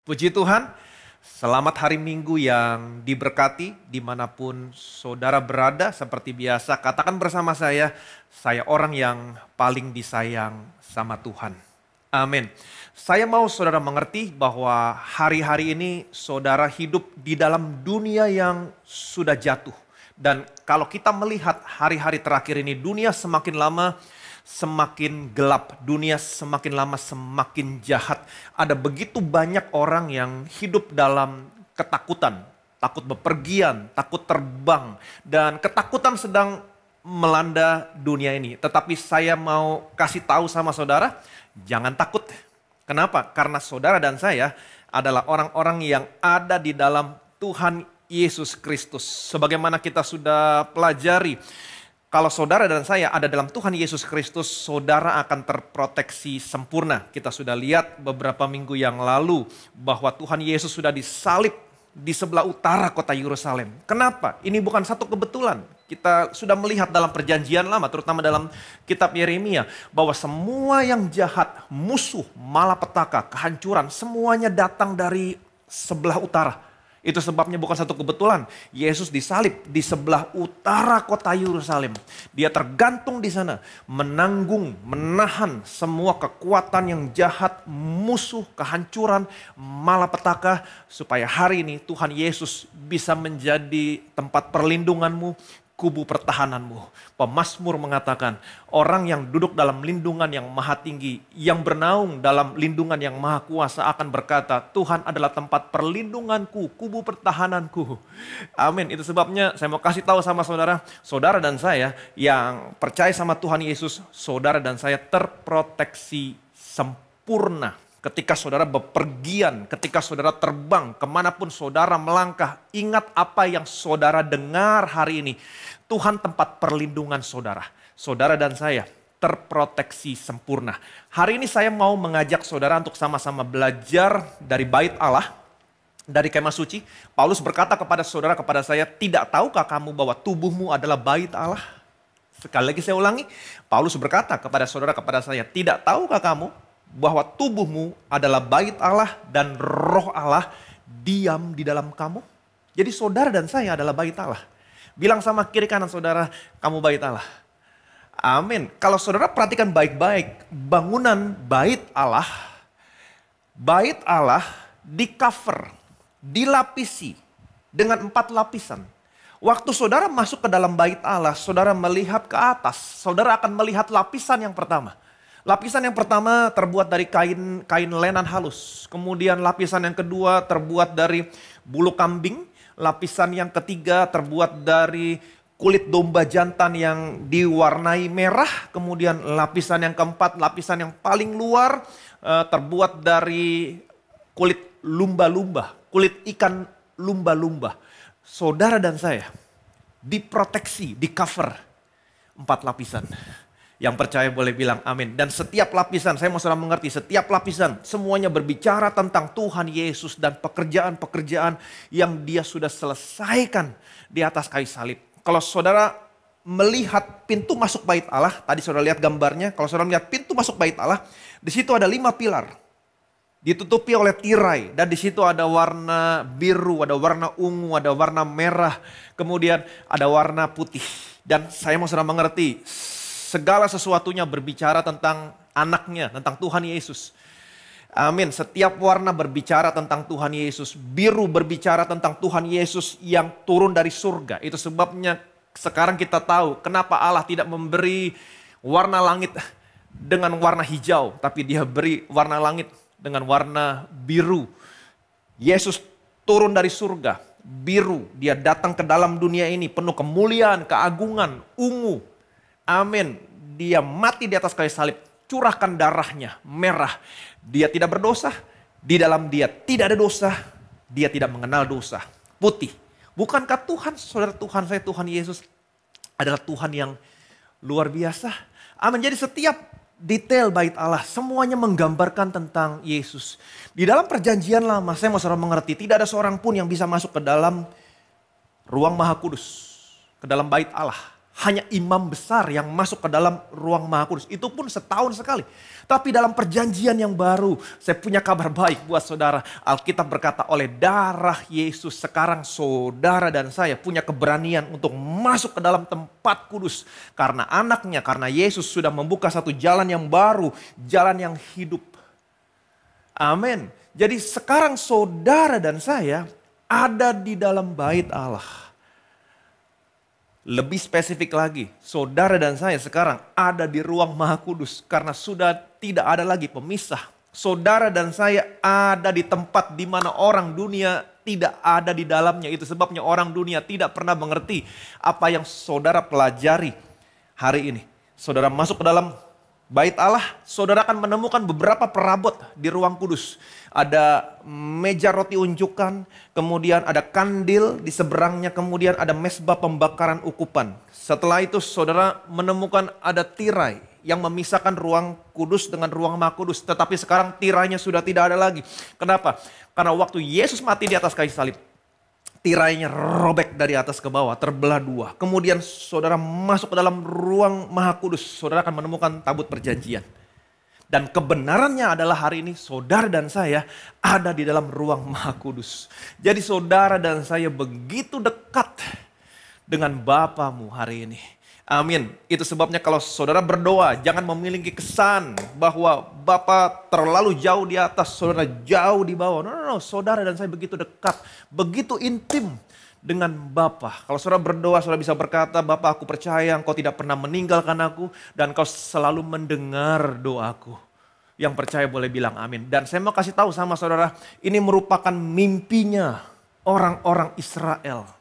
Puji Tuhan, selamat hari Minggu yang diberkati dimanapun saudara berada. Seperti biasa, katakan bersama saya orang yang paling disayang sama Tuhan. Amin. Saya mau saudara mengerti bahwa hari-hari ini saudara hidup di dalam dunia yang sudah jatuh. Dan kalau kita melihat hari-hari terakhir ini, dunia semakin lama semakin gelap, dunia semakin lama semakin jahat. Ada begitu banyak orang yang hidup dalam ketakutan, takut bepergian, takut terbang, dan ketakutan sedang melanda dunia ini. Tetapi saya mau kasih tahu sama saudara, jangan takut. Kenapa? Karena saudara dan saya adalah orang-orang yang ada di dalam Tuhan Yesus Kristus. Sebagaimana kita sudah pelajari, kalau saudara dan saya ada dalam Tuhan Yesus Kristus, saudara akan terproteksi sempurna. Kita sudah lihat beberapa minggu yang lalu bahwa Tuhan Yesus sudah disalib di sebelah utara kota Yerusalem. Kenapa? Ini bukan satu kebetulan. Kita sudah melihat dalam perjanjian lama, terutama dalam kitab Yeremia, bahwa semua yang jahat, musuh, malapetaka, kehancuran, semuanya datang dari sebelah utara. Itu sebabnya bukan satu kebetulan Yesus disalib di sebelah utara kota Yerusalem. Dia tergantung di sana, menanggung, menahan semua kekuatan yang jahat, musuh, kehancuran, malapetaka, supaya hari ini Tuhan Yesus bisa menjadi tempat perlindunganmu, kubu pertahananmu. Pemazmur mengatakan, orang yang duduk dalam lindungan yang maha tinggi, yang bernaung dalam lindungan yang maha kuasa akan berkata, Tuhan adalah tempat perlindunganku, kubu pertahananku. Amin. Itu sebabnya saya mau kasih tahu sama saudara, saudara dan saya yang percaya sama Tuhan Yesus, saudara dan saya terproteksi sempurna. Ketika saudara bepergian, ketika saudara terbang, kemanapun saudara melangkah, ingat apa yang saudara dengar hari ini. Tuhan tempat perlindungan saudara. Saudara dan saya terproteksi sempurna. Hari ini saya mau mengajak saudara untuk sama-sama belajar dari bait Allah, dari kemah suci. Paulus berkata kepada saudara, kepada saya, tidak tahukah kamu bahwa tubuhmu adalah bait Allah? Sekali lagi saya ulangi, Paulus berkata kepada saudara, kepada saya, tidak tahukah kamu bahwa tubuhmu adalah bait Allah dan roh Allah diam di dalam kamu. Jadi saudara dan saya adalah bait Allah. Bilang sama kiri kanan saudara, kamu bait Allah. Amin. Kalau saudara perhatikan baik-baik, bangunan bait Allah di cover, dilapisi dengan 4 lapisan. Waktu saudara masuk ke dalam bait Allah, saudara melihat ke atas, saudara akan melihat lapisan yang pertama. Lapisan yang pertama terbuat dari kain lenan halus. Kemudian lapisan yang kedua terbuat dari bulu kambing. Lapisan yang ketiga terbuat dari kulit domba jantan yang diwarnai merah. Kemudian lapisan yang keempat, lapisan yang paling luar terbuat dari kulit lumba-lumba, kulit ikan lumba-lumba. Saudara dan saya diproteksi, di cover 4 lapisan. Yang percaya boleh bilang amin. Dan setiap lapisan, saya mau saudara mengerti, setiap lapisan semuanya berbicara tentang Tuhan Yesus dan pekerjaan-pekerjaan yang dia sudah selesaikan di atas kayu salib. Kalau saudara melihat pintu masuk bait Allah, tadi saudara lihat gambarnya, kalau saudara melihat pintu masuk bait Allah, di situ ada 5 pilar. Ditutupi oleh tirai, dan di situ ada warna biru, ada warna ungu, ada warna merah, kemudian ada warna putih. Dan saya mau saudara mengerti, segala sesuatunya berbicara tentang anaknya, tentang Tuhan Yesus. Amin. Setiap warna berbicara tentang Tuhan Yesus. Biru berbicara tentang Tuhan Yesus yang turun dari surga. Itu sebabnya sekarang kita tahu kenapa Allah tidak memberi warna langit dengan warna hijau, tapi dia beri warna langit dengan warna biru. Yesus turun dari surga, biru. Dia datang ke dalam dunia ini penuh kemuliaan, keagungan, ungu. Amin. Dia mati di atas kayu salib. Curahkan darahnya merah. Dia tidak berdosa. Di dalam dia tidak ada dosa. Dia tidak mengenal dosa. Putih. Bukankah Tuhan, saudara Tuhan saya, Tuhan Yesus adalah Tuhan yang luar biasa. Amin. Jadi setiap detail bait Allah semuanya menggambarkan tentang Yesus. Di dalam perjanjian lama, saya mau saudara mengerti, tidak ada seorang pun yang bisa masuk ke dalam ruang maha kudus. Ke dalam bait Allah. Hanya imam besar yang masuk ke dalam ruang Maha Kudus. Itu pun setahun sekali. Tapi dalam perjanjian yang baru, saya punya kabar baik buat saudara. Alkitab berkata, oleh darah Yesus sekarang saudara dan saya punya keberanian untuk masuk ke dalam tempat kudus. Karena anaknya, karena Yesus sudah membuka satu jalan yang baru, jalan yang hidup. Amin. Jadi sekarang saudara dan saya ada di dalam bait Allah. Lebih spesifik lagi, saudara dan saya sekarang ada di ruang Maha Kudus karena sudah tidak ada lagi pemisah. Saudara dan saya ada di tempat di mana orang dunia tidak ada di dalamnya. Itu sebabnya orang dunia tidak pernah mengerti apa yang saudara pelajari hari ini. Saudara masuk ke dalam bait Allah, saudara akan menemukan beberapa perabot di ruang kudus. Ada meja roti unjukan, kemudian ada kandil di seberangnya, kemudian ada mezbah pembakaran ukupan. Setelah itu saudara menemukan ada tirai yang memisahkan ruang kudus dengan ruang Maha Kudus. Tetapi sekarang tirainya sudah tidak ada lagi. Kenapa? Karena waktu Yesus mati di atas kayu salib, tirainya robek dari atas ke bawah, terbelah dua. Kemudian saudara masuk ke dalam ruang Maha Kudus, saudara akan menemukan tabut perjanjian. Dan kebenarannya adalah hari ini saudara dan saya ada di dalam ruang Maha Kudus. Jadi saudara dan saya begitu dekat dengan Bapamu hari ini. Amin. Itu sebabnya kalau saudara berdoa, jangan memiliki kesan bahwa Bapa terlalu jauh di atas, saudara jauh di bawah. No. Saudara dan saya begitu dekat, begitu intim dengan Bapa. Kalau saudara berdoa, saudara bisa berkata, Bapa, aku percaya Engkau tidak pernah meninggalkan aku dan Engkau selalu mendengar doaku. Yang percaya boleh bilang amin. Dan saya mau kasih tahu sama saudara, ini merupakan mimpinya orang-orang Israel.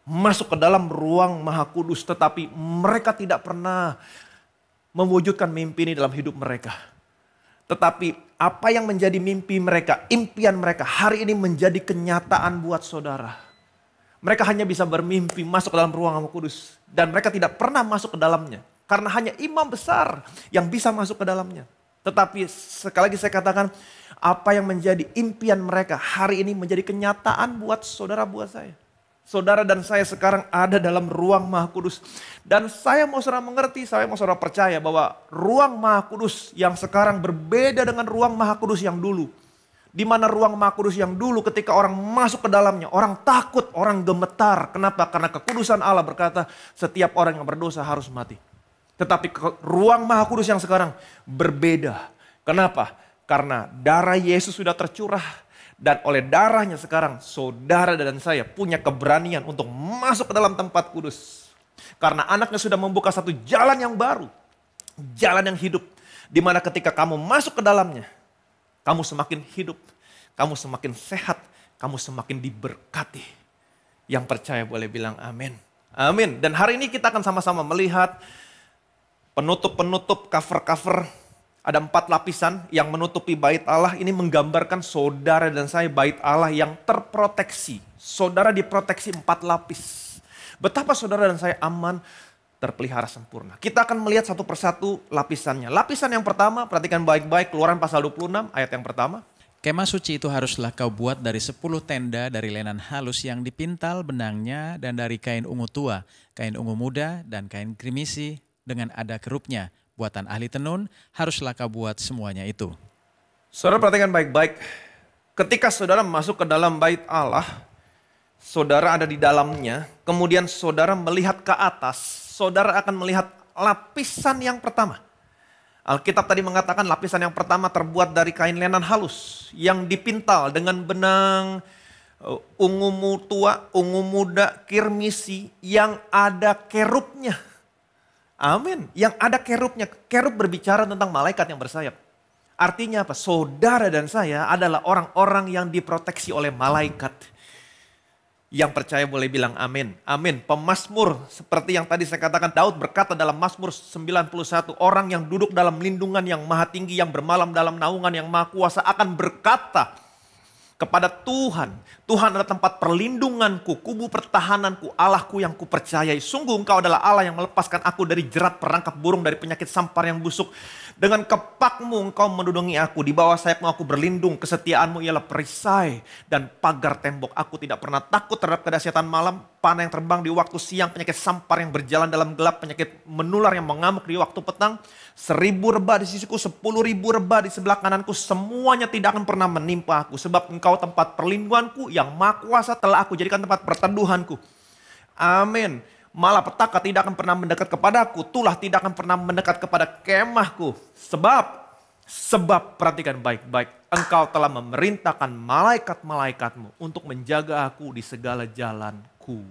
Masuk ke dalam ruang Maha Kudus, tetapi mereka tidak pernah mewujudkan mimpi ini dalam hidup mereka. Tetapi apa yang menjadi mimpi mereka, impian mereka hari ini menjadi kenyataan buat saudara. Mereka hanya bisa bermimpi masuk ke dalam ruang Maha Kudus. Dan mereka tidak pernah masuk ke dalamnya. Karena hanya imam besar yang bisa masuk ke dalamnya. Tetapi sekali lagi saya katakan, apa yang menjadi impian mereka hari ini menjadi kenyataan buat saudara, buat saya. Saudara dan saya sekarang ada dalam ruang Maha Kudus. Dan saya mau saudara mengerti, saya mau saudara percaya bahwa ruang Maha Kudus yang sekarang berbeda dengan ruang Maha Kudus yang dulu. Di mana ruang Maha Kudus yang dulu ketika orang masuk ke dalamnya, orang takut, orang gemetar. Kenapa? Karena kekudusan Allah berkata setiap orang yang berdosa harus mati. Tetapi ruang Maha Kudus yang sekarang berbeda. Kenapa? Karena darah Yesus sudah tercurah. Dan oleh darahnya sekarang saudara dan saya punya keberanian untuk masuk ke dalam tempat kudus. Karena anaknya sudah membuka satu jalan yang baru. Jalan yang hidup. Dimana ketika kamu masuk ke dalamnya, kamu semakin hidup. Kamu semakin sehat. Kamu semakin diberkati. Yang percaya boleh bilang amin. Amin. Dan hari ini kita akan sama-sama melihat penutup-penutup, cover-cover. Ada 4 lapisan yang menutupi bait Allah. Ini menggambarkan saudara dan saya bait Allah yang terproteksi. Saudara diproteksi 4 lapis. Betapa saudara dan saya aman, terpelihara sempurna. Kita akan melihat satu persatu lapisannya. Lapisan yang pertama, perhatikan baik-baik, Keluaran pasal 26 ayat yang pertama. Kemah suci itu haruslah kau buat dari 10 tenda dari lenan halus yang dipintal benangnya dan dari kain ungu tua, kain ungu muda dan kain grimisi dengan ada kerupnya. Buatan ahli tenun, haruslah kau buat semuanya itu. Saudara perhatikan baik-baik. Ketika saudara masuk ke dalam bait Allah, saudara ada di dalamnya, kemudian saudara melihat ke atas, saudara akan melihat lapisan yang pertama. Alkitab tadi mengatakan lapisan yang pertama terbuat dari kain lenan halus, yang dipintal dengan benang ungu tua, ungu muda, kirmisi, yang ada kerubnya. Amin. Yang ada kerubnya. Kerub berbicara tentang malaikat yang bersayap. Artinya apa? Saudara dan saya adalah orang-orang yang diproteksi oleh malaikat. Yang percaya boleh bilang amin. Amin. Pemazmur seperti yang tadi saya katakan, Daud berkata dalam Mazmur 91, orang yang duduk dalam lindungan yang maha tinggi, yang bermalam dalam naungan yang maha kuasa akan berkata kepada Tuhan. Tuhan adalah tempat perlindunganku, kubu pertahananku, Allahku yang kupercayai. Sungguh Engkau adalah Allah yang melepaskan aku dari jerat perangkap burung, dari penyakit sampar yang busuk. Dengan kepakmu Engkau menudungi aku, di bawah sayapmu aku berlindung. Kesetiaanmu ialah perisai dan pagar tembok. Aku tidak pernah takut terhadap kedahsyatan malam, panah yang terbang di waktu siang, penyakit sampar yang berjalan dalam gelap, penyakit menular yang mengamuk di waktu petang. 1000 rebah di sisiku, 10.000 rebah di sebelah kananku, semuanya tidak akan pernah menimpa aku. Sebab Engkau tempat perlindunganku, yang Maha Kuasa telah aku jadikan tempat perteduhanku. Amin. Malah petaka tidak akan pernah mendekat kepadaku, tulah tidak akan pernah mendekat kepada kemahku. Sebab perhatikan baik-baik, Engkau telah memerintahkan malaikat-malaikatmu untuk menjaga aku di segala jalanku.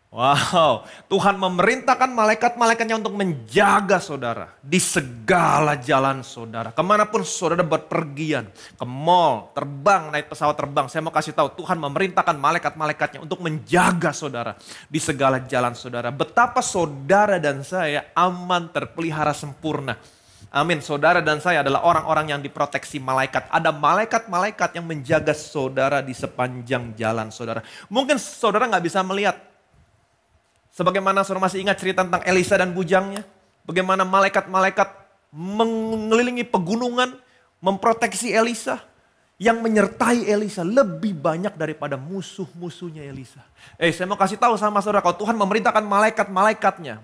Wow, Tuhan memerintahkan malaikat-malaikatnya untuk menjaga saudara di segala jalan saudara. Kemanapun saudara berpergian, ke mall, terbang, naik pesawat terbang. Saya mau kasih tahu, Tuhan memerintahkan malaikat-malaikatnya untuk menjaga saudara di segala jalan saudara. Betapa saudara dan saya aman, terpelihara sempurna. Amin, saudara dan saya adalah orang-orang yang diproteksi malaikat. Ada malaikat-malaikat yang menjaga saudara di sepanjang jalan saudara. Mungkin saudara nggak bisa melihat. Sebagaimana saudara masih ingat cerita tentang Elisa dan bujangnya. Bagaimana malaikat-malaikat mengelilingi pegunungan, memproteksi Elisa. Yang menyertai Elisa lebih banyak daripada musuh-musuhnya Elisa. Saya mau kasih tahu sama saudara, kalau Tuhan memerintahkan malaikat-malaikatnya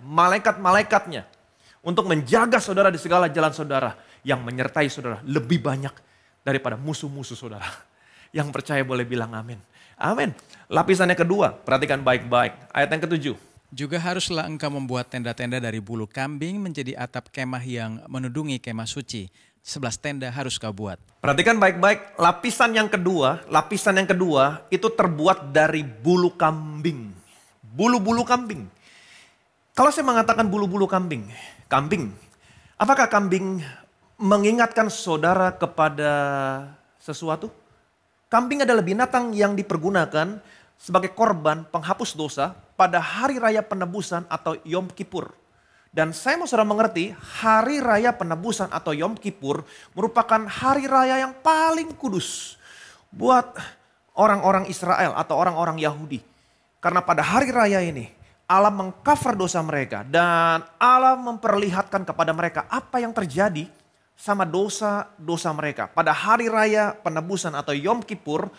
untuk menjaga saudara di segala jalan saudara. Yang menyertai saudara lebih banyak daripada musuh-musuh saudara. Yang percaya boleh bilang amin. Amin. Lapisan yang kedua, perhatikan baik-baik. Ayat yang ke-7. Juga haruslah engkau membuat tenda-tenda dari bulu kambing menjadi atap kemah yang menudungi kemah suci. 11 tenda harus kau buat. Perhatikan baik-baik, lapisan yang kedua itu terbuat dari bulu kambing. Bulu-bulu kambing. Kalau saya mengatakan bulu-bulu kambing, apakah kambing mengingatkan saudara kepada sesuatu? Kambing adalah binatang yang dipergunakan sebagai korban penghapus dosa pada hari raya penebusan atau Yom Kippur. Dan saya mau saudara mengerti, hari raya penebusan atau Yom Kippur merupakan hari raya yang paling kudus buat orang-orang Israel atau orang-orang Yahudi. Karena pada hari raya ini Allah mengcover dosa mereka dan Allah memperlihatkan kepada mereka apa yang terjadi sama dosa-dosa mereka. Pada hari raya penebusan atau Yom Kippur,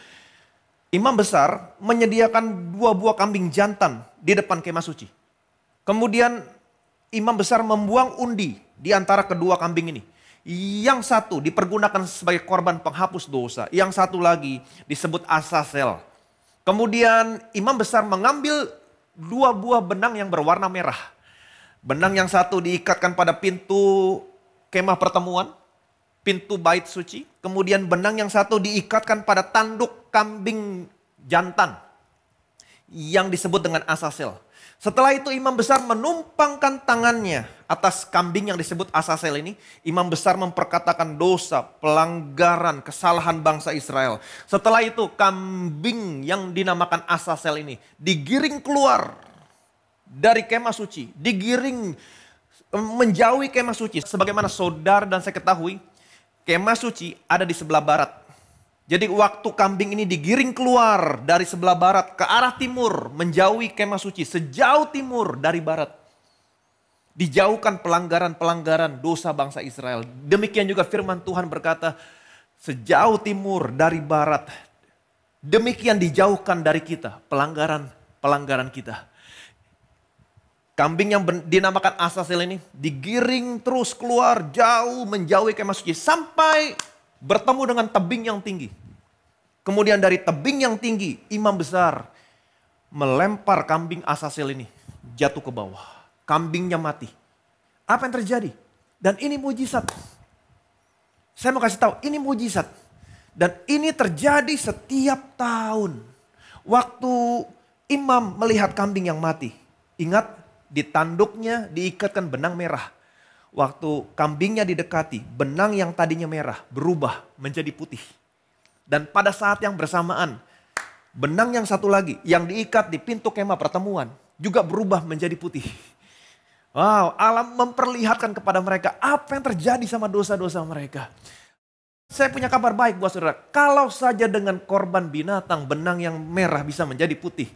imam besar menyediakan 2 buah kambing jantan di depan kemah suci. Kemudian imam besar membuang undi di antara kedua kambing ini. Yang satu dipergunakan sebagai korban penghapus dosa. Yang satu lagi disebut Asasel. Kemudian imam besar mengambil 2 buah benang yang berwarna merah. Benang yang satu diikatkan pada pintu kemah pertemuan, pintu bait suci. Kemudian benang yang satu diikatkan pada tanduk kambing jantan yang disebut dengan Asasel. Setelah itu imam besar menumpangkan tangannya atas kambing yang disebut Asasel ini. Imam besar memperkatakan dosa, pelanggaran, kesalahan bangsa Israel. Setelah itu kambing yang dinamakan Asasel ini digiring keluar dari kemah suci. Digiring menjauhi kemah suci. Sebagaimana saudara dan saya ketahui, kemah suci ada di sebelah barat. Jadi waktu kambing ini digiring keluar dari sebelah barat ke arah timur, menjauhi kemah suci sejauh timur dari barat. Dijauhkan pelanggaran-pelanggaran dosa bangsa Israel. Demikian juga firman Tuhan berkata, sejauh timur dari barat, demikian dijauhkan dari kita pelanggaran-pelanggaran kita. Kambing yang dinamakan Asasel ini digiring terus keluar jauh menjauhi kemah suci sampai bertemu dengan tebing yang tinggi. Kemudian dari tebing yang tinggi, imam besar melempar kambing Asasel ini jatuh ke bawah. Kambingnya mati. Apa yang terjadi? Dan ini mujizat. Saya mau kasih tahu, ini mujizat. Dan ini terjadi setiap tahun. Waktu imam melihat kambing yang mati. Ingat, di tanduknya diikatkan benang merah. Waktu kambingnya didekati, benang yang tadinya merah berubah menjadi putih. Dan pada saat yang bersamaan, benang yang satu lagi yang diikat di pintu kemah pertemuan juga berubah menjadi putih. Wow, Allah memperlihatkan kepada mereka apa yang terjadi sama dosa-dosa mereka. Saya punya kabar baik buat saudara. Kalau saja dengan korban binatang, benang yang merah bisa menjadi putih.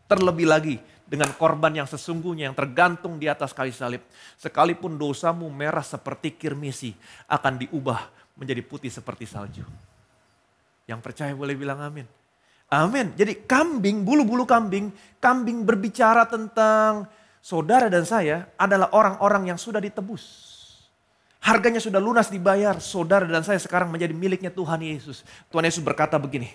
Terlebih lagi dengan korban yang sesungguhnya yang tergantung di atas kayu salib. Sekalipun dosamu merah seperti kirmisi, akan diubah menjadi putih seperti salju. Yang percaya boleh bilang amin. Amin. Jadi kambing, bulu-bulu kambing berbicara tentang saudara dan saya adalah orang-orang yang sudah ditebus. Harganya sudah lunas dibayar. Saudara dan saya sekarang menjadi miliknya Tuhan Yesus. Tuhan Yesus berkata begini.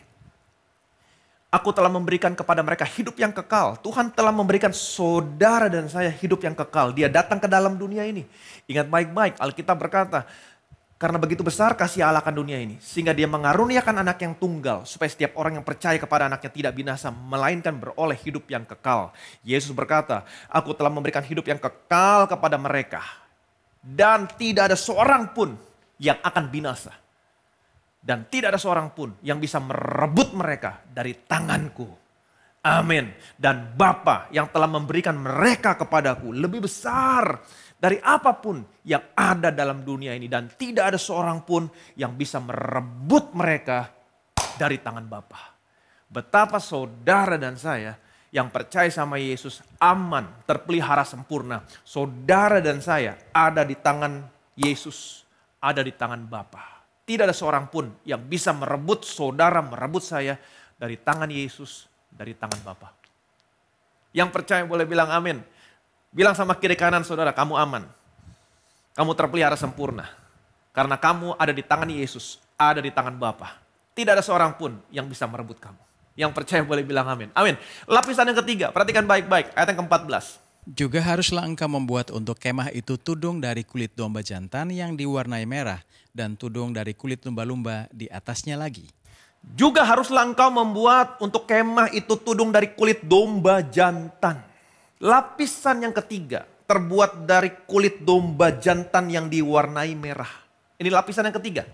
Aku telah memberikan kepada mereka hidup yang kekal. Tuhan telah memberikan saudara dan saya hidup yang kekal. Dia datang ke dalam dunia ini. Ingat baik-baik, Alkitab berkata, karena begitu besar kasih Allah akan dunia ini. Sehingga dia mengaruniakan anak yang tunggal. Supaya setiap orang yang percaya kepada anaknya tidak binasa. Melainkan beroleh hidup yang kekal. Yesus berkata, aku telah memberikan hidup yang kekal kepada mereka. Dan tidak ada seorang pun yang akan binasa. Dan tidak ada seorang pun yang bisa merebut mereka dari tanganku. Amin. Dan Bapa yang telah memberikan mereka kepadaku lebih besar dari apapun yang ada dalam dunia ini. Dan tidak ada seorang pun yang bisa merebut mereka dari tangan Bapa. Betapa saudara dan saya yang percaya sama Yesus aman, terpelihara sempurna. Saudara dan saya ada di tangan Yesus, ada di tangan Bapa. Tidak ada seorang pun yang bisa merebut saudara, merebut saya dari tangan Yesus, dari tangan Bapa. Yang percaya boleh bilang amin. Bilang sama kiri kanan saudara, kamu aman. Kamu terpelihara sempurna. Karena kamu ada di tangan Yesus, ada di tangan Bapa. Tidak ada seorang pun yang bisa merebut kamu. Yang percaya boleh bilang amin. Amin. Lapisan yang ketiga, perhatikan baik-baik. Ayat yang ke-14. Juga haruslah engkau membuat untuk kemah itu tudung dari kulit domba jantan yang diwarnai merah dan tudung dari kulit lumba-lumba di atasnya lagi. Juga haruslah engkau membuat untuk kemah itu tudung dari kulit domba jantan. Lapisan yang ketiga terbuat dari kulit domba jantan yang diwarnai merah. Ini lapisan yang ketiga.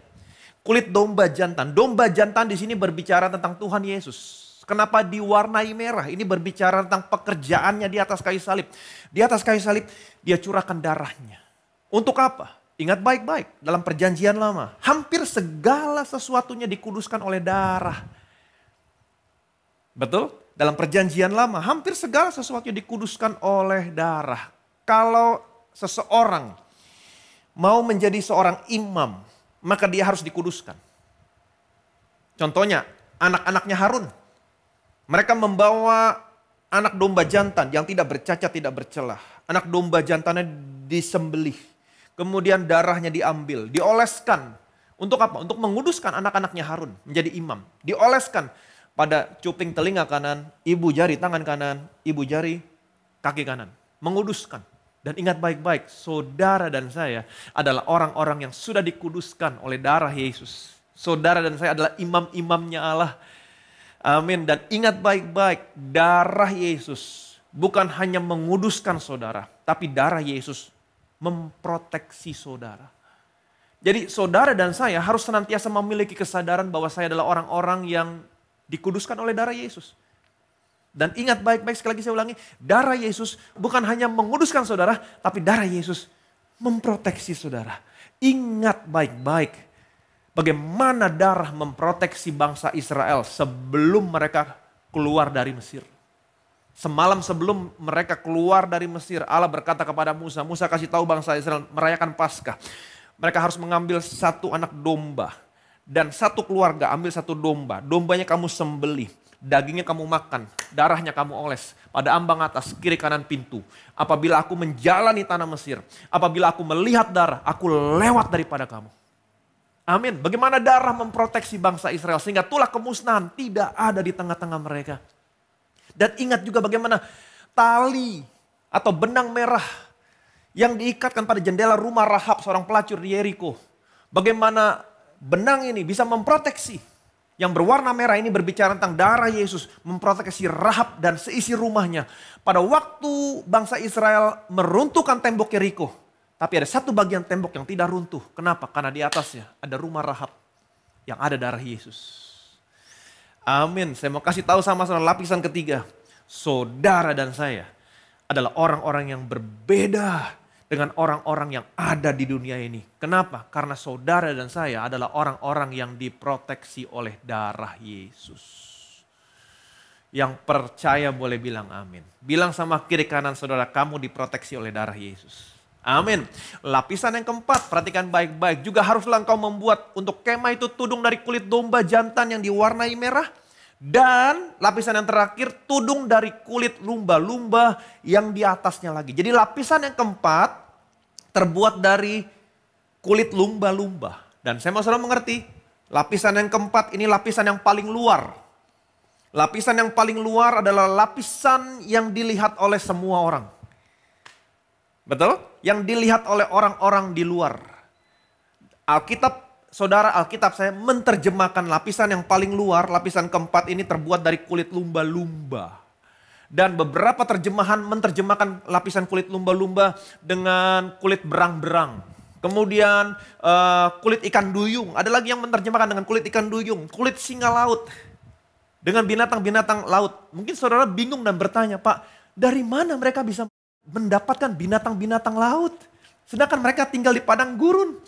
Kulit domba jantan. Domba jantan di sini berbicara tentang Tuhan Yesus. Kenapa diwarnai merah? Ini berbicara tentang pekerjaannya di atas kayu salib. Di atas kayu salib dia curahkan darahnya. Untuk apa? Ingat baik-baik, dalam perjanjian lama. Hampir segala sesuatunya dikuduskan oleh darah. Betul? Dalam perjanjian lama, hampir segala sesuatunya dikuduskan oleh darah. Kalau seseorang mau menjadi seorang imam, maka dia harus dikuduskan. Contohnya, anak-anaknya Harun. Mereka membawa anak domba jantan yang tidak bercacat, tidak bercelah. Anak domba jantannya disembelih. Kemudian darahnya diambil, dioleskan. Untuk apa? Untuk menguduskan anak-anaknya Harun menjadi imam. Dioleskan pada cuping telinga kanan, ibu jari tangan kanan, ibu jari kaki kanan. Menguduskan. Dan ingat baik-baik, saudara dan saya adalah orang-orang yang sudah dikuduskan oleh darah Yesus. Saudara dan saya adalah imam-imamnya Allah. Amin. Dan ingat baik-baik, darah Yesus bukan hanya menguduskan saudara, tapi darah Yesus memproteksi saudara. Jadi saudara dan saya harus senantiasa memiliki kesadaran bahwa saya adalah orang-orang yang dikuduskan oleh darah Yesus. Dan ingat baik-baik, sekali lagi saya ulangi, darah Yesus bukan hanya menguduskan saudara, tapi darah Yesus memproteksi saudara. Ingat baik-baik bagaimana darah memproteksi bangsa Israel sebelum mereka keluar dari Mesir. Semalam sebelum mereka keluar dari Mesir, Allah berkata kepada Musa, Musa kasih tahu bangsa Israel merayakan Paskah. Mereka harus mengambil satu anak domba. Dan satu keluarga ambil satu domba. Dombanya kamu sembelih. Dagingnya kamu makan. Darahnya kamu oles. Pada ambang atas, kiri kanan pintu. Apabila aku menjalani tanah Mesir. Apabila aku melihat darah, aku lewat daripada kamu. Amin. Bagaimana darah memproteksi bangsa Israel. Sehingga tulah kemusnahan tidak ada di tengah-tengah mereka. Dan ingat juga bagaimana tali atau benang merah yang diikatkan pada jendela rumah Rahab, seorang pelacur di Yeriko. Bagaimana benang ini bisa memproteksi. Yang berwarna merah ini berbicara tentang darah Yesus memproteksi Rahab dan seisi rumahnya. Pada waktu bangsa Israel meruntuhkan tembok Yeriko. Tapi ada satu bagian tembok yang tidak runtuh. Kenapa? Karena di atasnya ada rumah Rahab yang ada darah Yesus. Amin. Saya mau kasih tahu sama-sama lapisan ketiga. Saudara dan saya adalah orang-orang yang berbeda dengan orang-orang yang ada di dunia ini. Kenapa? Karena saudara dan saya adalah orang-orang yang diproteksi oleh darah Yesus. Yang percaya boleh bilang amin. Bilang sama kiri kanan saudara, kamu diproteksi oleh darah Yesus. Amin. Lapisan yang keempat, perhatikan baik-baik. Juga haruslah engkau membuat untuk kemah itu tudung dari kulit domba jantan yang diwarnai merah. Dan lapisan yang terakhir, tudung dari kulit lumba-lumba yang di atasnya lagi. Jadi lapisan yang keempat terbuat dari kulit lumba-lumba. Dan saya mau saudara mengerti, lapisan yang keempat ini lapisan yang paling luar. Lapisan yang paling luar adalah lapisan yang dilihat oleh semua orang. Betul? Yang dilihat oleh orang-orang di luar. Alkitab saya menerjemahkan lapisan yang paling luar, lapisan keempat ini terbuat dari kulit lumba-lumba. Dan beberapa terjemahan menerjemahkan lapisan kulit lumba-lumba dengan kulit berang-berang. Kemudian kulit ikan duyung, ada lagi yang menerjemahkan dengan kulit ikan duyung, kulit singa laut. Dengan binatang-binatang laut. Mungkin saudara bingung dan bertanya, Pak, dari mana mereka bisa mendapatkan binatang-binatang laut? Sedangkan mereka tinggal di padang gurun.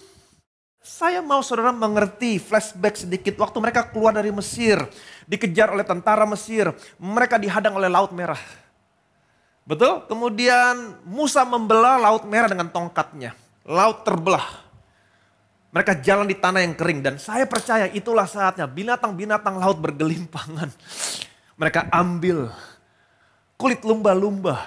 Saya mau saudara mengerti flashback sedikit waktu mereka keluar dari Mesir. Dikejar oleh tentara Mesir. Mereka dihadang oleh Laut Merah. Betul? Kemudian Musa membelah Laut Merah dengan tongkatnya. Laut terbelah. Mereka jalan di tanah yang kering dan saya percaya itulah saatnya binatang-binatang laut bergelimpangan. Mereka ambil kulit lumba-lumba.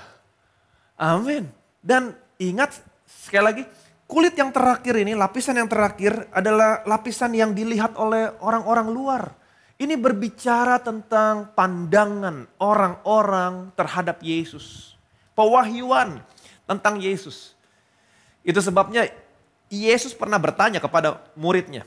Amin. Dan ingat sekali lagi, kulit yang terakhir ini, lapisan yang terakhir adalah lapisan yang dilihat oleh orang-orang luar. Ini berbicara tentang pandangan orang-orang terhadap Yesus. Pewahyuan tentang Yesus. Itu sebabnya Yesus pernah bertanya kepada muridnya.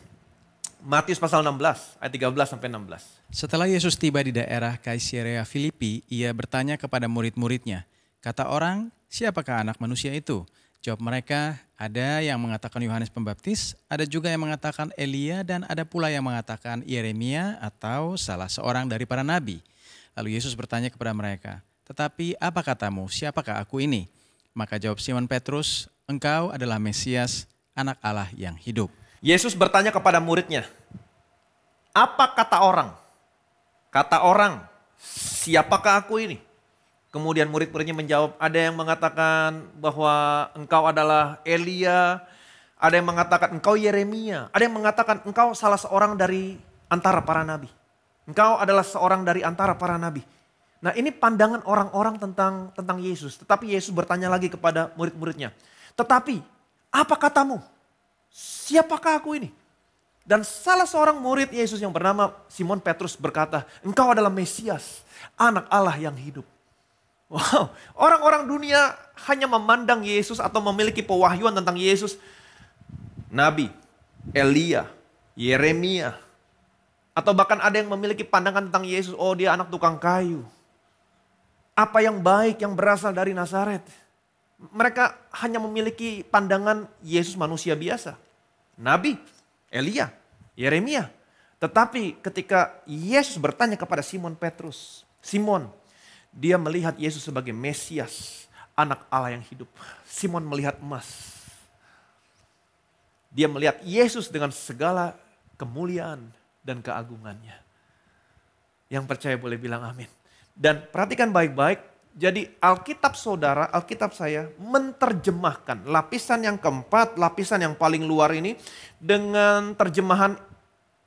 Matius pasal 16 ayat 13 sampai 16. Setelah Yesus tiba di daerah Kaisarea Filipi, ia bertanya kepada murid-muridnya, kata orang, siapakah anak manusia itu? Jawab mereka, ada yang mengatakan Yohanes Pembaptis, ada juga yang mengatakan Elia, dan ada pula yang mengatakan Yeremia atau salah seorang dari para nabi. Lalu Yesus bertanya kepada mereka, tetapi apa katamu, siapakah aku ini? Maka jawab Simon Petrus, engkau adalah Mesias, Anak Allah yang hidup. Yesus bertanya kepada muridnya, apa kata orang? Kata orang, siapakah aku ini? Kemudian murid-muridnya menjawab, ada yang mengatakan bahwa engkau adalah Elia, ada yang mengatakan engkau Yeremia, ada yang mengatakan engkau salah seorang dari antara para nabi. Engkau adalah seorang dari antara para nabi. Nah ini pandangan orang-orang tentang Yesus. Tetapi Yesus bertanya lagi kepada murid-muridnya, tetapi apa katamu? Siapakah aku ini? Dan salah seorang murid Yesus yang bernama Simon Petrus berkata, engkau adalah Mesias, Anak Allah yang hidup. Wow, orang-orang dunia hanya memandang Yesus atau memiliki pewahyuan tentang Yesus. Nabi, Elia, Yeremia. Atau bahkan ada yang memiliki pandangan tentang Yesus, oh dia anak tukang kayu. Apa yang baik yang berasal dari Nazaret. Mereka hanya memiliki pandangan Yesus manusia biasa. Nabi, Elia, Yeremia. Tetapi ketika Yesus bertanya kepada Simon Petrus. Simon, dia melihat Yesus sebagai Mesias, Anak Allah yang hidup. Simon melihat emas. Dia melihat Yesus dengan segala kemuliaan dan keagungannya. Yang percaya boleh bilang amin. Dan perhatikan baik-baik. Jadi Alkitab saudara, Alkitab saya menerjemahkan lapisan yang keempat, lapisan yang paling luar ini dengan terjemahan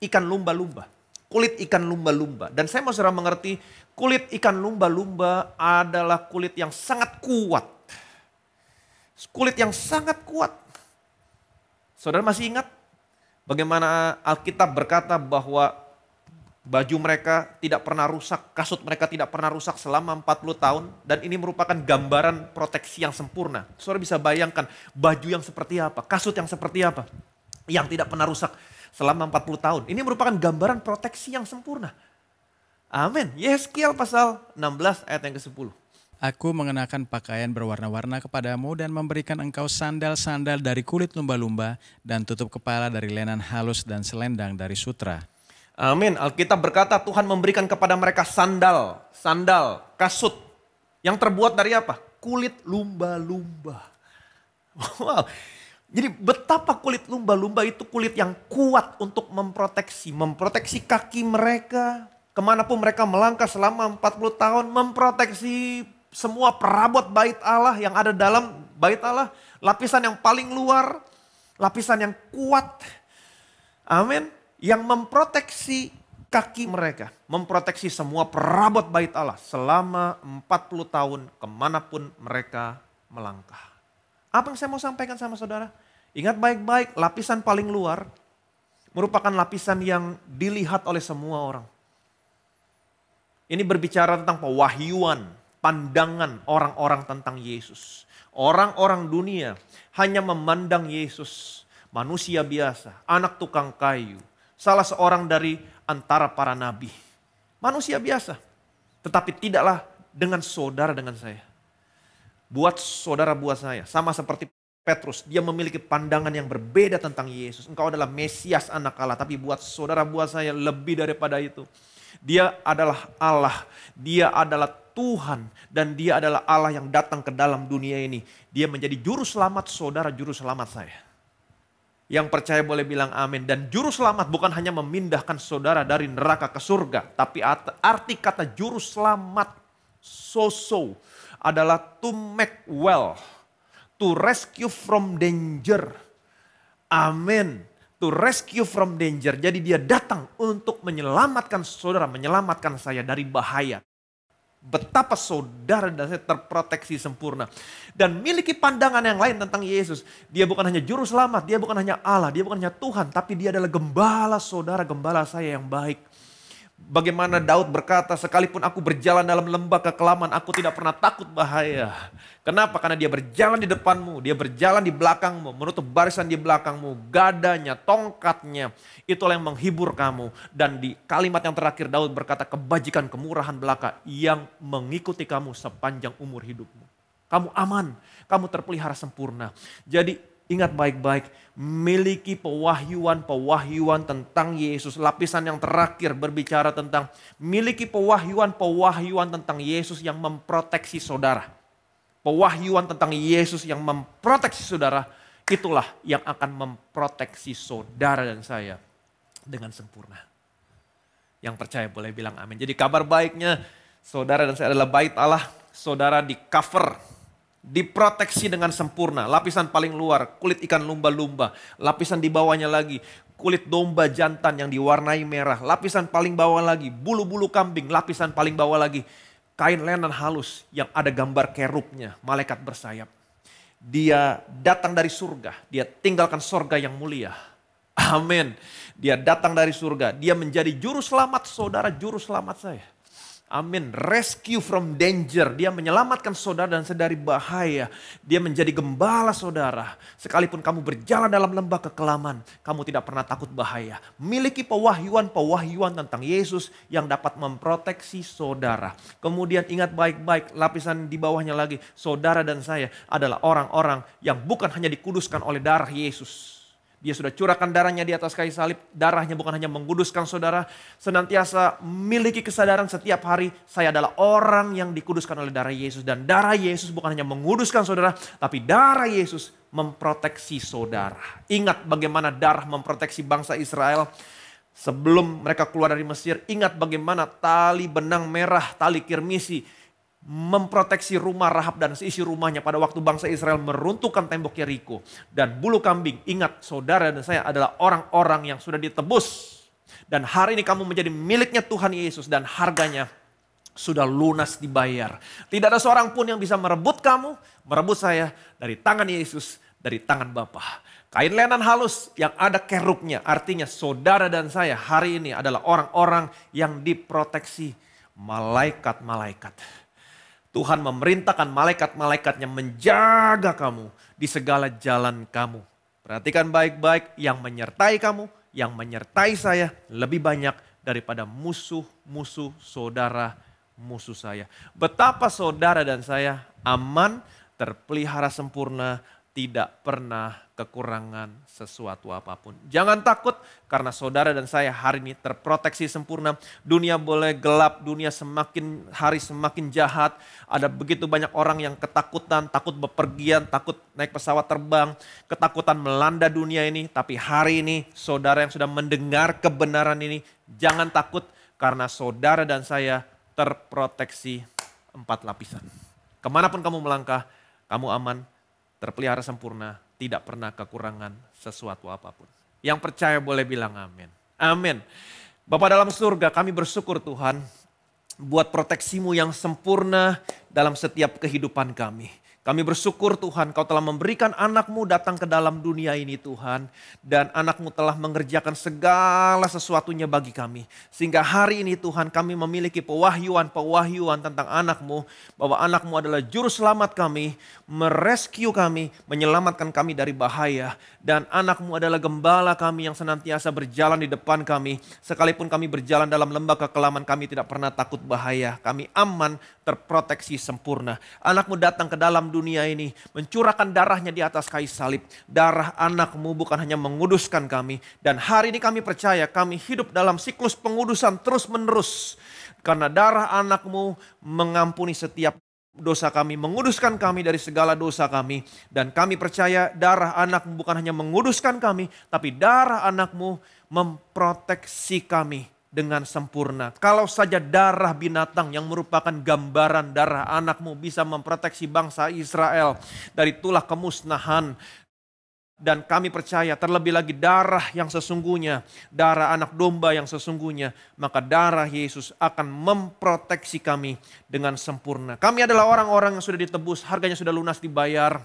ikan lumba-lumba. Kulit ikan lumba-lumba. Dan saya mau saudara mengerti kulit ikan lumba-lumba adalah kulit yang sangat kuat. Kulit yang sangat kuat. Saudara masih ingat bagaimana Alkitab berkata bahwa baju mereka tidak pernah rusak, kasut mereka tidak pernah rusak selama 40 tahun. Dan ini merupakan gambaran proteksi yang sempurna. Saudara bisa bayangkan baju yang seperti apa, kasut yang seperti apa. Yang tidak pernah rusak selama 40 tahun. Ini merupakan gambaran proteksi yang sempurna. Amin. Yeskiel pasal 16 ayat yang ke-10. Aku mengenakan pakaian berwarna-warna kepadamu dan memberikan engkau sandal-sandal dari kulit lumba-lumba dan tutup kepala dari lenan halus dan selendang dari sutra. Amin. Alkitab berkata Tuhan memberikan kepada mereka sandal, kasut. Yang terbuat dari apa? Kulit lumba-lumba. Wow. Jadi betapa kulit lumba-lumba itu kulit yang kuat untuk memproteksi kaki mereka. Kemanapun mereka melangkah selama 40 tahun, memproteksi semua perabot bait Allah yang ada dalam bait Allah. Lapisan yang paling luar, lapisan yang kuat. Amin. Yang memproteksi kaki mereka. Memproteksi semua perabot bait Allah selama 40 tahun kemanapun mereka melangkah. Apa yang saya mau sampaikan sama saudara? Ingat baik-baik, lapisan paling luar merupakan lapisan yang dilihat oleh semua orang. Ini berbicara tentang pewahyuan, pandangan orang-orang tentang Yesus. Orang-orang dunia hanya memandang Yesus, manusia biasa, anak tukang kayu, salah seorang dari antara para nabi. Manusia biasa, tetapi tidaklah dengan saudara dengan saya. Buat saudara buat saya, sama seperti Petrus, dia memiliki pandangan yang berbeda tentang Yesus. Engkau adalah Mesias anak Allah, tapi buat saudara buat saya lebih daripada itu. Dia adalah Allah, dia adalah Tuhan, dan dia adalah Allah yang datang ke dalam dunia ini. Dia menjadi juru selamat saudara, juru selamat saya. Yang percaya boleh bilang amin. Dan juru selamat bukan hanya memindahkan saudara dari neraka ke surga, tapi arti kata juru selamat, soso, adalah to make well, to rescue from danger. Amin. To rescue from danger. Jadi dia datang untuk menyelamatkan saudara, menyelamatkan saya dari bahaya. Betapa saudara dan saya terproteksi sempurna. Dan miliki pandangan yang lain tentang Yesus. Dia bukan hanya juru selamat, dia bukan hanya Allah, dia bukan hanya Tuhan. Tapi dia adalah gembala saudara, gembala saya yang baik. Bagaimana Daud berkata, sekalipun aku berjalan dalam lembah kekelaman, aku tidak pernah takut bahaya. Kenapa? Karena dia berjalan di depanmu, dia berjalan di belakangmu, menutup barisan di belakangmu, gadanya, tongkatnya, itulah yang menghibur kamu. Dan di kalimat yang terakhir Daud berkata, kebajikan kemurahan belaka yang mengikuti kamu sepanjang umur hidupmu. Kamu aman, kamu terpelihara sempurna. Jadi ingat baik-baik, miliki pewahyuan tentang Yesus. Lapisan yang terakhir berbicara tentang miliki pewahyuan tentang Yesus yang memproteksi saudara. Pewahyuan tentang Yesus yang memproteksi saudara, itulah yang akan memproteksi saudara dan saya dengan sempurna. Yang percaya boleh bilang amin. Jadi kabar baiknya, saudara dan saya adalah bait Allah. Saudara di cover, diproteksi dengan sempurna. Lapisan paling luar, kulit ikan lumba-lumba. Lapisan di bawahnya lagi, kulit domba jantan yang diwarnai merah. Lapisan paling bawah lagi, bulu-bulu kambing. Lapisan paling bawah lagi, kain lenan halus yang ada gambar kerubnya, malaikat bersayap. Dia datang dari surga, dia tinggalkan surga yang mulia. Amin. Dia datang dari surga, dia menjadi juru selamat saudara, juru selamat saya. Amin. Rescue from danger. Dia menyelamatkan saudara dan saya dari bahaya. Dia menjadi gembala saudara. Sekalipun kamu berjalan dalam lembah kekelaman, kamu tidak pernah takut bahaya. Miliki pewahyuan tentang Yesus yang dapat memproteksi saudara. Kemudian ingat baik-baik, lapisan di bawahnya lagi, saudara dan saya adalah orang-orang yang bukan hanya dikuduskan oleh darah Yesus. Dia sudah curahkan darahnya di atas kayu salib. Darahnya bukan hanya menguduskan saudara. Senantiasa miliki kesadaran setiap hari. Saya adalah orang yang dikuduskan oleh darah Yesus. Dan darah Yesus bukan hanya menguduskan saudara. Tapi darah Yesus memproteksi saudara. Ingat bagaimana darah memproteksi bangsa Israel. Sebelum mereka keluar dari Mesir. Ingat bagaimana tali benang merah, tali kirmisi memproteksi rumah Rahab dan seisi rumahnya pada waktu bangsa Israel meruntuhkan tembok Yeriko. Dan bulu kambing, ingat saudara dan saya adalah orang-orang yang sudah ditebus. Dan hari ini kamu menjadi miliknya Tuhan Yesus dan harganya sudah lunas dibayar. Tidak ada seorang pun yang bisa merebut kamu, merebut saya dari tangan Yesus, dari tangan Bapa. Kain lenan halus yang ada kerubnya, artinya saudara dan saya hari ini adalah orang-orang yang diproteksi malaikat-malaikat. Tuhan memerintahkan malaikat-malaikatnya menjaga kamu di segala jalan kamu. Perhatikan baik-baik, yang menyertai kamu, yang menyertai saya lebih banyak daripada musuh-musuh saudara, musuh saya. Betapa saudara dan saya aman, terpelihara sempurna tidak pernah kekurangan sesuatu apapun. Jangan takut karena saudara dan saya hari ini terproteksi sempurna. Dunia boleh gelap, dunia semakin hari semakin jahat. Ada begitu banyak orang yang ketakutan, takut bepergian, takut naik pesawat terbang. Ketakutan melanda dunia ini. Tapi hari ini saudara yang sudah mendengar kebenaran ini, jangan takut karena saudara dan saya terproteksi 4 lapisan. Kemanapun kamu melangkah, kamu aman, terpelihara sempurna, tidak pernah kekurangan sesuatu apapun. Yang percaya boleh bilang amin. Amin. Bapa dalam surga, kami bersyukur Tuhan buat proteksimu yang sempurna dalam setiap kehidupan kami. Kami bersyukur Tuhan kau telah memberikan anakmu datang ke dalam dunia ini Tuhan. Dan anakmu telah mengerjakan segala sesuatunya bagi kami. Sehingga hari ini Tuhan kami memiliki pewahyuan tentang anakmu. Bahwa anakmu adalah juru selamat kami, merescue kami, menyelamatkan kami dari bahaya. Dan anakmu adalah gembala kami yang senantiasa berjalan di depan kami. Sekalipun kami berjalan dalam lembah kekelaman, kami tidak pernah takut bahaya. Kami aman, terproteksi sempurna. Anakmu datang ke dalam dunia ini, mencurahkan darahnya di atas kayu salib. Darah anakmu bukan hanya menguduskan kami. Dan hari ini kami percaya kami hidup dalam siklus pengudusan terus menerus. Karena darah anakmu mengampuni setiap dosa kami, menguduskan kami dari segala dosa kami. Dan kami percaya darah anakmu bukan hanya menguduskan kami, tapi darah anakmu memproteksi kami dengan sempurna. Kalau saja darah binatang yang merupakan gambaran darah anakmu bisa memproteksi bangsa Israel dari tulah kemusnahan. Dan kami percaya terlebih lagi darah yang sesungguhnya, darah anak domba yang sesungguhnya, maka darah Yesus akan memproteksi kami dengan sempurna. Kami adalah orang-orang yang sudah ditebus, harganya sudah lunas dibayar.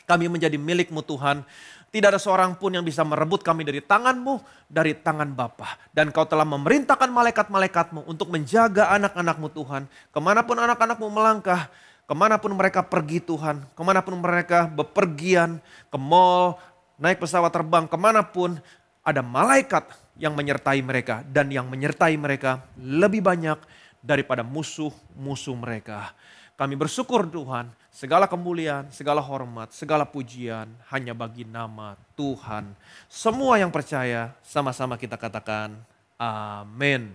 Kami menjadi milik-Mu Tuhan. Tidak ada seorang pun yang bisa merebut kami dari tangan-Mu, dari tangan Bapa. Dan Kau telah memerintahkan malaikat-malaikat-Mu untuk menjaga anak-anak-Mu Tuhan. Kemanapun anak-anak-Mu melangkah, kemanapun mereka pergi Tuhan, kemanapun mereka bepergian, ke mall, naik pesawat terbang, kemanapun ada malaikat yang menyertai mereka. Dan yang menyertai mereka lebih banyak daripada musuh-musuh mereka. Kami bersyukur Tuhan, segala kemuliaan, segala hormat, segala pujian hanya bagi nama Tuhan. Semua yang percaya sama-sama kita katakan amin.